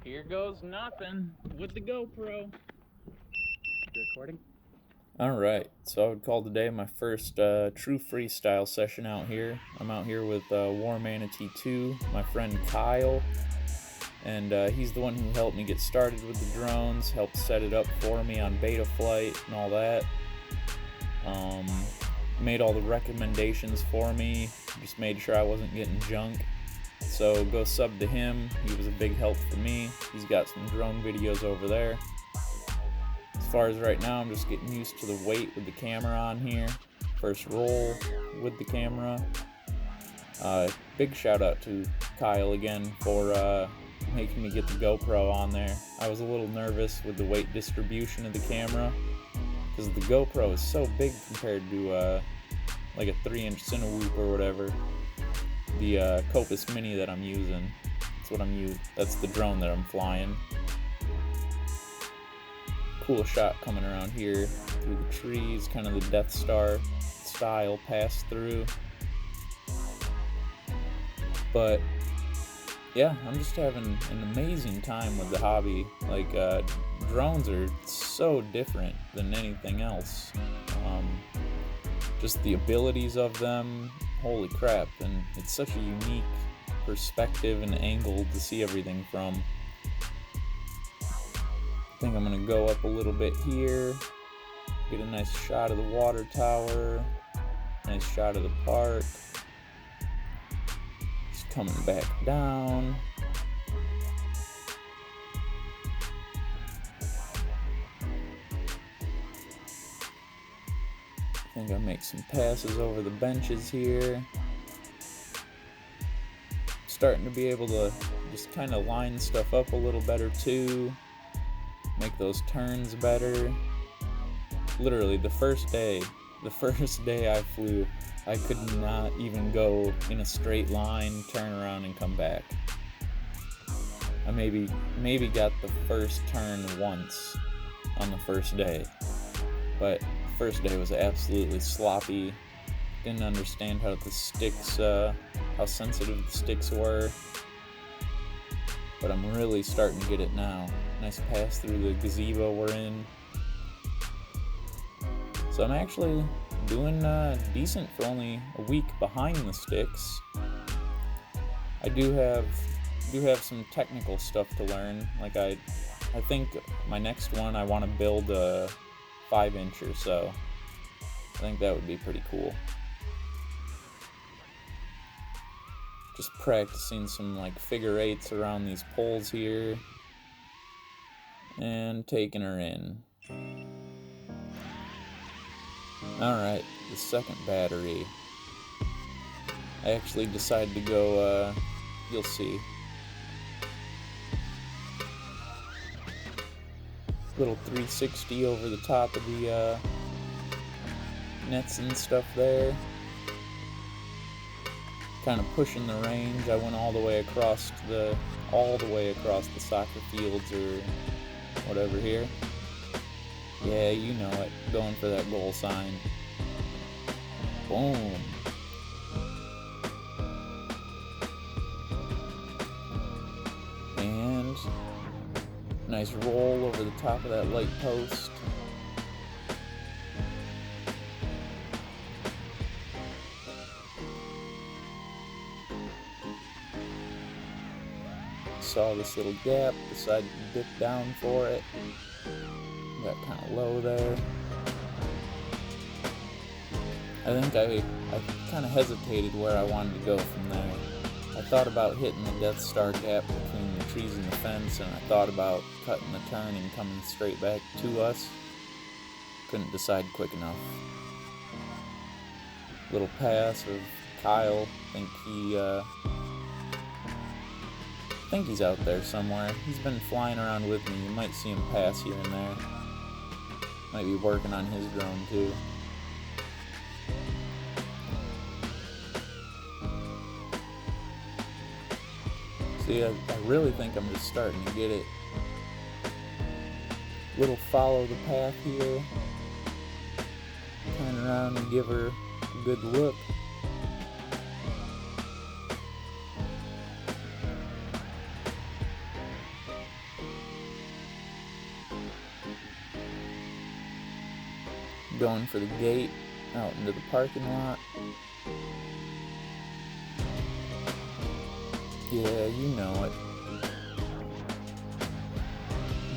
Here goes nothing with the GoPro. You recording? Alright, so I would call today my first true freestyle session out here. I'm out here with War Manatee 2, my friend Kyle, and he's the one who helped me get started with the drones, helped set it up for me on beta flight and all that. Made all the recommendations for me, just made sure I wasn't getting junk. So go sub to him, he was a big help for me. He's got some drone videos over there. As far as right now, I'm just getting used to the weight with the camera on here. First roll with the camera. Big shout out to Kyle again for making me get the GoPro on there. I was a little nervous with the weight distribution of the camera because the GoPro is so big compared to like a 3-inch Cinewhoop or whatever. The Kopis Mini that I'm using. That's the drone that I'm flying. Cool shot coming around here through the trees, kind of the Death Star style pass through. But yeah, I'm just having an amazing time with the hobby. Like drones are so different than anything else. Just the abilities of them, holy crap, and it's such a unique perspective and angle to see everything from. I think I'm gonna go up a little bit here, get a nice shot of the water tower, nice shot of the park. Just coming back down. I think I make some passes over the benches here. Starting to be able to just kind of line stuff up a little better too. Make those turns better. Literally the first day I flew, I could not even go in a straight line, turn around and come back. I maybe got the first turn once on the first day, but the first day was absolutely sloppy. Didn't understand how the sticks, how sensitive the sticks were, but I'm really starting to get it now. Nice pass through the gazebo we're in. So I'm actually doing decent for only a week behind the sticks. I do have some technical stuff to learn. Like I think my next one I want to build a 5-inch or so. I think that would be pretty cool. Just practicing some like figure eights around these poles here and taking her in. Alright, the second battery. I actually decided to go, you'll see. Little 360 over the top of the nets and stuff there. Kind of pushing the range. I went all the way across the soccer fields or whatever here. Yeah, you know it. Going for that goal sign. Boom. And nice roll over the top of that light post. Saw this little gap, decided to dip down for it. Got kind of low there. I think I kind of hesitated where I wanted to go from there. I thought about hitting the Death Star gap between the trees and the fence, and I thought about cutting the turn and coming straight back to us. Couldn't decide quick enough. Little pass of Kyle. I think he's out there somewhere. He's been flying around with me. You might see him pass here and there. Might be working on his drone too. See, I really think I'm just starting to get it. Little follow the path here. Turn around and give her a good look. going for the gate out into the parking lot. Yeah, you know it.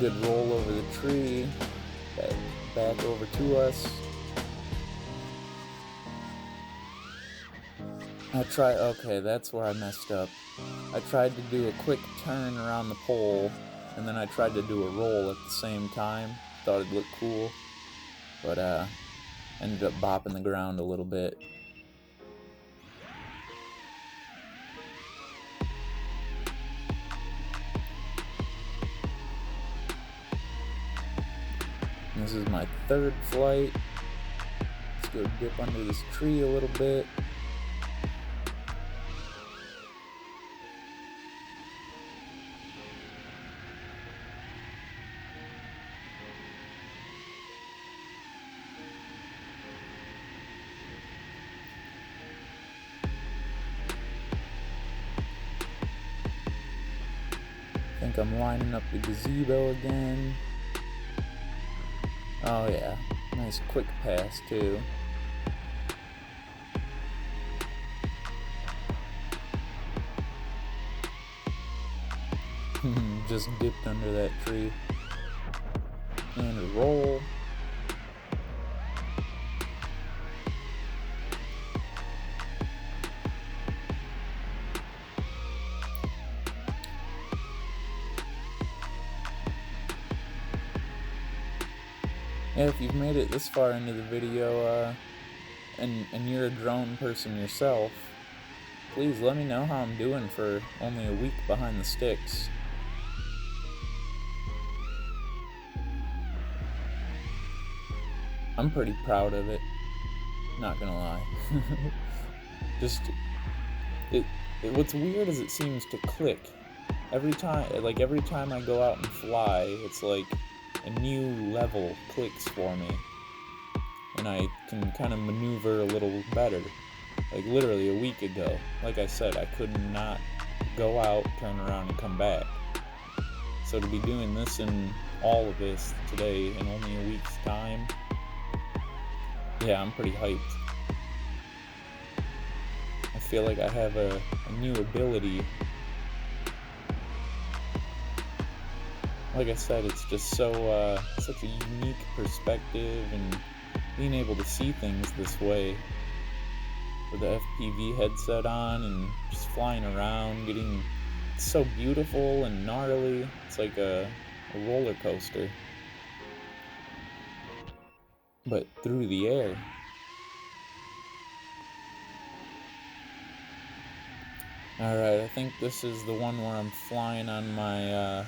Good roll over the tree, back over to us. Okay, that's where I messed up. I tried to do a quick turn around the pole, and then I tried to do a roll at the same time. Thought it'd look cool, but ended up bopping the ground a little bit. This is my third flight. Let's go dip under this tree a little bit. I think I'm lining up the gazebo again. Oh yeah, nice quick pass too. Just dipped under that tree. And a roll. Yeah, if you've made it this far into the video, and you're a drone person yourself, please let me know how I'm doing for only a week behind the sticks. I'm pretty proud of it, not gonna lie. What's weird is it seems to click. Every time I go out and fly, it's like a new level clicks for me. And I can kind of maneuver a little better. Like literally a week ago, like I said, I could not go out, turn around, and come back. So to be doing this and all of this today in only a week's time, yeah, I'm pretty hyped. I feel like I have a new ability. Like I said, it's just such a unique perspective, and being able to see things this way with the FPV headset on and just flying around, it's so beautiful and gnarly. It's like a roller coaster, but through the air. Alright, I think this is the one where I'm flying on my,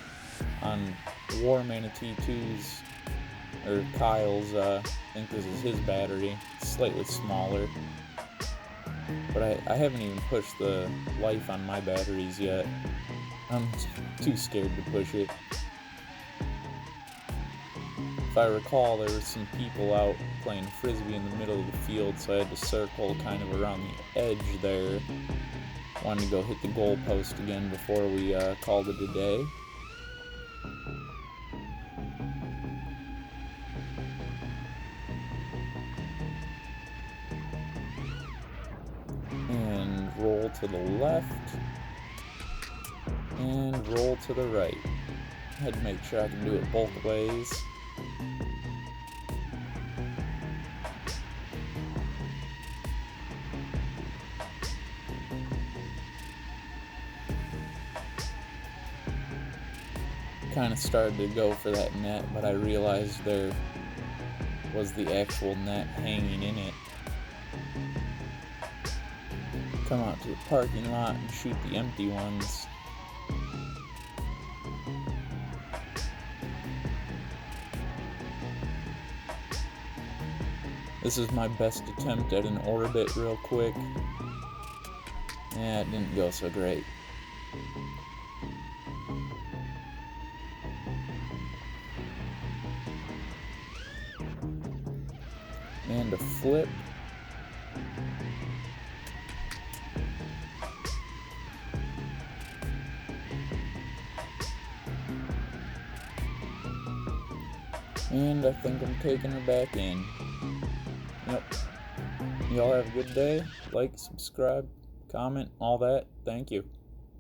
on War Manatee 2's, or Kyle's, I think this is his battery. It's slightly smaller. But I haven't even pushed the life on my batteries yet. I'm too scared to push it. If I recall, there were some people out playing frisbee in the middle of the field, so I had to circle kind of around the edge there. Wanted to go hit the goal post again before we called it a day. And roll to the left. And roll to the right. I had to make sure I can do it both ways. Kind of started to go for that net, but I realized there was the actual net hanging in it. Come out to the parking lot and shoot the empty ones. This is my best attempt at an orbit real quick. Yeah, it didn't go so great. And a flip. And I think I'm taking her back in. Yep. Y'all have a good day. Like, subscribe, comment, all that. Thank you.